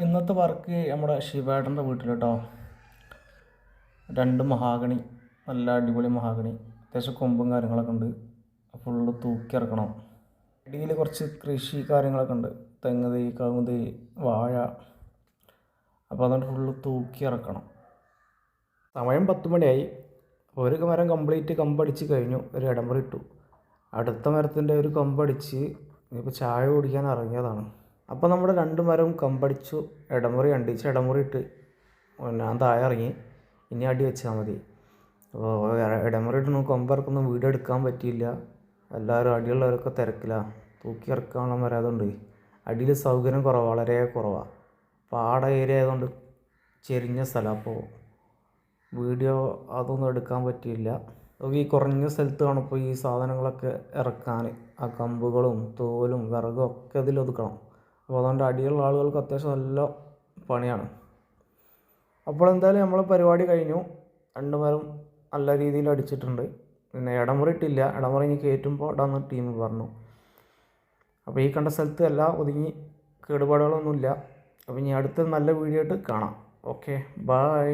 ഇന്നത്തെ വർക്ക് നമ്മുടെ ശിവേട്ടൻ്റെ വീട്ടിൽ കേട്ടോ. 2 മഹാഗണി, നല്ല അടിപൊളി മഹാഗണി, അത്യാവശ്യം കൊമ്പും കാര്യങ്ങളൊക്കെ ഉണ്ട്. ഫുള്ള് തൂക്കി ഇറക്കണം. അടിയിൽ കുറച്ച് കൃഷി കാര്യങ്ങളൊക്കെ ഉണ്ട്, തെങ്ങ് തൈ, കവുങ്ങ് തൈ, വാഴ. അപ്പോൾ അതുകൊണ്ട് ഫുള്ള് തൂക്കി ഇറക്കണം. സമയം 10 മണിയായി. ഒരു മരം കംപ്ലീറ്റ് കമ്പടിച്ച് കഴിഞ്ഞു, ഒരു ഇടമുറി ഇട്ടു. അടുത്ത മരത്തിൻ്റെ ഒരു കമ്പടിച്ച് ഇനിയിപ്പോൾ ചായ കുടിക്കാൻ ഇറങ്ങിയതാണ്. അപ്പോൾ നമ്മുടെ 2 മരം കമ്പടിച്ചു, ഇടമുറി കണ്ടിച്ച് ഇടമുറി ഇട്ട് ഞാൻ താഴെ ഇറങ്ങി. ഇനി അടി വെച്ചാൽ മതി. അപ്പോൾ ഇടമുറി ഇട്ട് കൊമ്പിറക്കുന്ന വീഡിയോ എടുക്കാൻ പറ്റിയില്ല. എല്ലാവരും അടിയുള്ളവരൊക്കെ തിരക്കിലാണ്. തൂക്കി ഇറക്കാനുള്ള മരം അതുകൊണ്ട് അടിയിൽ സൗകര്യം കുറവാണ്, വളരെ കുറവാണ്. പാട ഏരിയ ആയതുകൊണ്ട് ചെരിഞ്ഞ സ്ഥലം, അപ്പോൾ വീഡിയോ അതൊന്നും എടുക്കാൻ പറ്റിയില്ല. ഈ കുറഞ്ഞ സ്ഥലത്താണ് ഇപ്പോൾ ഈ സാധനങ്ങളൊക്കെ ഇറക്കാൻ. ആ കമ്പുകളും തോലും വിറകും ഒക്കെ ഇതിൽ ഒതുക്കണം. അപ്പോൾ അതുകൊണ്ട് അടിയുള്ള ആളുകൾക്ക് അത്യാവശ്യം നല്ല പണിയാണ്. അപ്പോൾ എന്തായാലും നമ്മൾ പരിപാടി കഴിഞ്ഞു. 2 മരം നല്ല രീതിയിൽ അടിച്ചിട്ടുണ്ട്. പിന്നെ ഇടമുറി ഇട്ടില്ല, ഇടമുറി ഇനി കയറ്റുമ്പോൾ ഇടാന്ന് ടീം പറഞ്ഞു. അപ്പോൾ ഈ കണ്ട സ്ഥലത്ത് എല്ലാം ഒതുങ്ങി, കേടുപാടുകളൊന്നുമില്ല. അപ്പോൾ ഇനി അടുത്ത നല്ല വീഡിയോ ആയിട്ട് കാണാം. Okay, by.